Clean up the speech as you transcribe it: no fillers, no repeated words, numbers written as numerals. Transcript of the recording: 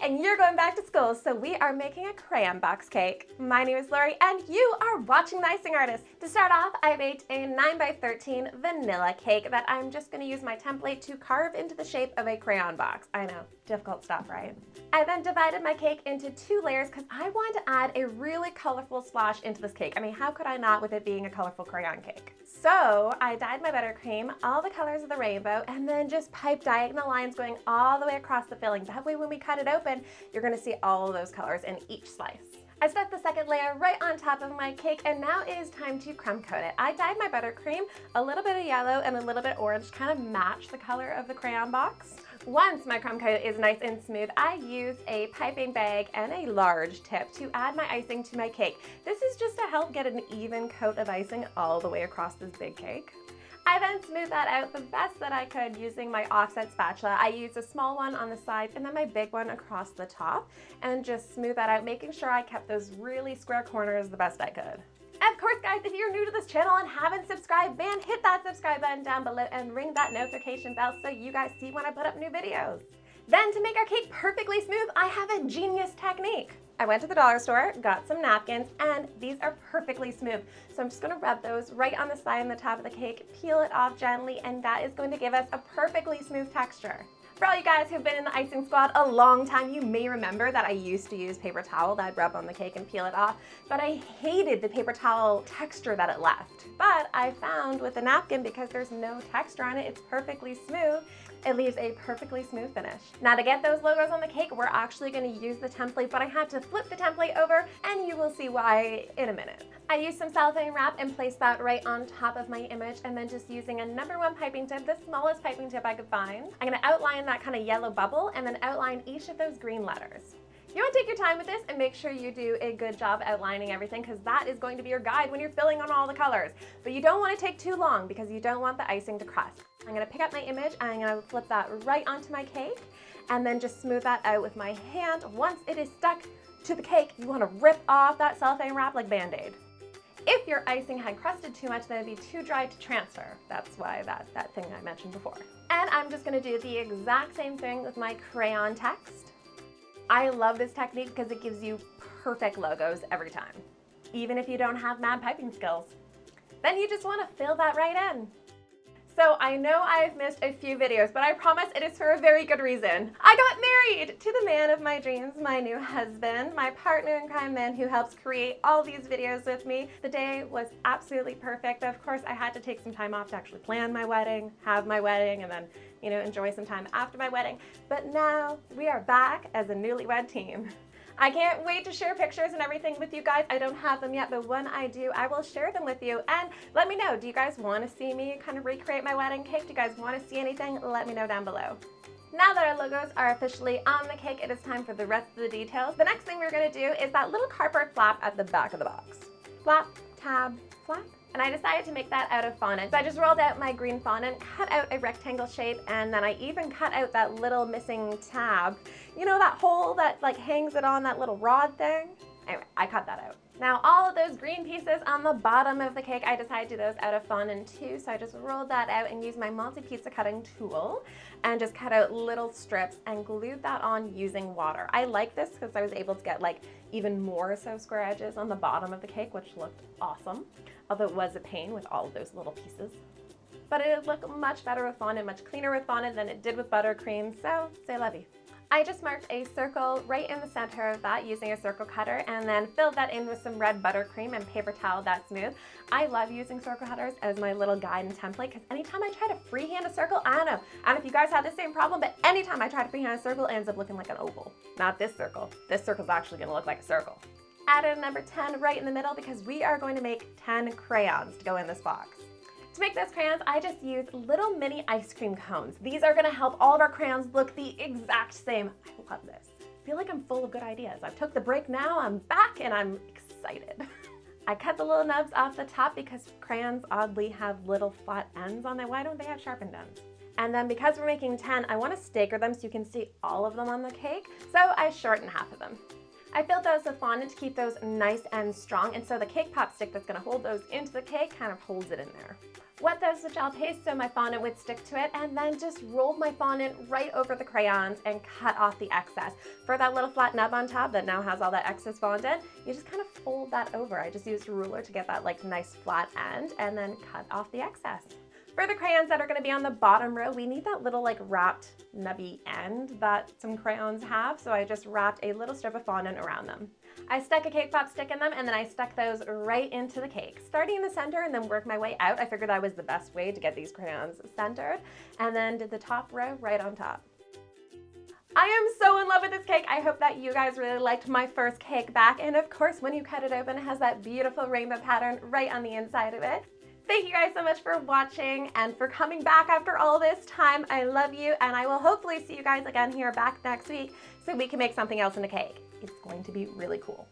and you're going back to school, so we are making a crayon box cake. My name is Lori and you are watching The Icing Artist. To start off, I baked a 9x13 vanilla cake that I'm just going to use my template to carve into the shape of a crayon box. I know, difficult stuff, right? I then divided my cake into 2 layers because I wanted to add a really colorful splash into this cake. I mean, how could I not with it being a colorful crayon cake? So I dyed my buttercream all the colors of the rainbow and then just piped diagonal lines going all the way across the filling. That way when we cut it open, you're going to see all of those colors in each slice. I stuck the second layer right on top of my cake, and now it is time to crumb coat it. I dyed my buttercream a little bit of yellow and a little bit orange to kind of match the color of the crayon box. Once my crumb coat is nice and smooth, I use a piping bag and a large tip to add my icing to my cake. This is just to help get an even coat of icing all the way across this big cake. I then smoothed that out the best that I could using my offset spatula. I used a small one on the sides and then my big one across the top, and just smooth that out, making sure I kept those really square corners the best I could. And of course, guys, if you're new to this channel and haven't subscribed, man, hit that subscribe button down below and ring that notification bell so you guys see when I put up new videos. Then to make our cake perfectly smooth, I have a genius technique. I went to the dollar store, got some napkins, and these are perfectly smooth. So I'm just gonna rub those right on the side and the top of the cake, peel it off gently, and that is going to give us a perfectly smooth texture. For all you guys who've been in the icing squad a long time, you may remember that I used to use paper towel that I'd rub on the cake and peel it off, but I hated the paper towel texture that it left. But I found with the napkin, because there's no texture on it, it's perfectly smooth. It leaves a perfectly smooth finish. Now to get those logos on the cake, we're actually going to use the template, but I had to flip the template over, and you will see why in a minute. I used some cellophane wrap and placed that right on top of my image, and then just using a #1 piping tip, the smallest piping tip I could find. I'm going to outline that kind of yellow bubble and then outline each of those green letters. You want to take your time with this and make sure you do a good job outlining everything, because that is going to be your guide when you're filling on all the colors. But you don't want to take too long because you don't want the icing to crust. I'm going to pick up my image and I'm going to flip that right onto my cake and then just smooth that out with my hand. Once it is stuck to the cake, you want to rip off that cellophane wrap like Band-Aid. If your icing had crusted too much, then it'd be too dry to transfer. That's why that thing I mentioned before. And I'm just going to do the exact same thing with my crayon text. I love this technique because it gives you perfect logos every time, even if you don't have mad piping skills. Then you just want to fill that right in. So I know I've missed a few videos, but I promise it is for a very good reason. I got married to the man of my dreams, my new husband, my partner in crime, man who helps create all these videos with me. The day was absolutely perfect. Of course, I had to take some time off to actually plan my wedding, have my wedding, and then, enjoy some time after my wedding. But now we are back as a newlywed team. I can't wait to share pictures and everything with you guys. I don't have them yet, but when I do, I will share them with you. And let me know, do you guys want to see me kind of recreate my wedding cake? Do you guys want to see anything? Let me know down below. Now that our logos are officially on the cake, it is time for the rest of the details. The next thing we're going to do is that little cardboard flap at the back of the box. Flap, tab, flap. And I decided to make that out of fondant. So I just rolled out my green fondant, cut out a rectangle shape, and then I even cut out that little missing tab. You know that hole that hangs it on that little rod thing? Anyway, I cut that out. Now all of those green pieces on the bottom of the cake, I decided to do those out of fondant too, so I just rolled that out and used my multi-pizza cutting tool and just cut out little strips and glued that on using water. I like this because I was able to get even more so square edges on the bottom of the cake, which looked awesome, although it was a pain with all of those little pieces. But it would look much better with fondant, much cleaner with fondant than it did with buttercream, so c'est la vie. I just marked a circle right in the center of that using a circle cutter and then filled that in with some red buttercream and paper towel that's smooth. I love using circle cutters as my little guide and template because anytime I try to freehand a circle, I don't know if you guys have the same problem, but anytime I try to freehand a circle, it ends up looking like an oval. Not this circle. This circle's actually going to look like a circle. Added a number 10 right in the middle because we are going to make 10 crayons to go in this box. To make those crayons, I just used little mini ice cream cones. These are gonna help all of our crayons look the exact same. I love this. I feel like I'm full of good ideas. I took the break now, I'm back, and I'm excited. I cut the little nubs off the top because crayons oddly have little flat ends on them. Why don't they have sharpened ends? And then because we're making 10, I wanna stagger them so you can see all of them on the cake, so I shortened half of them. I filled those with fondant to keep those nice and strong, and so the cake pop stick that's gonna hold those into the cake kind of holds it in there. Wet those with gel paste so my fondant would stick to it, and then just rolled my fondant right over the crayons and cut off the excess. For that little flat nub on top that now has all that excess fondant, you just kind of fold that over. I just used a ruler to get that like nice flat end and then cut off the excess. For the crayons that are going to be on the bottom row, we need that little like wrapped nubby end that some crayons have, so I just wrapped a little strip of fondant around them. I stuck a cake pop stick in them, and then I stuck those right into the cake, starting in the center and then work my way out. I figured that was the best way to get these crayons centered, and then did the top row right on top. I am so in love with this cake. I hope that you guys really liked my first cake back, and of course when you cut it open, it has that beautiful rainbow pattern right on the inside of it. Thank you guys so much for watching and for coming back after all this time. I love you, and I will hopefully see you guys again here back next week so we can make something else in a cake. It's going to be really cool.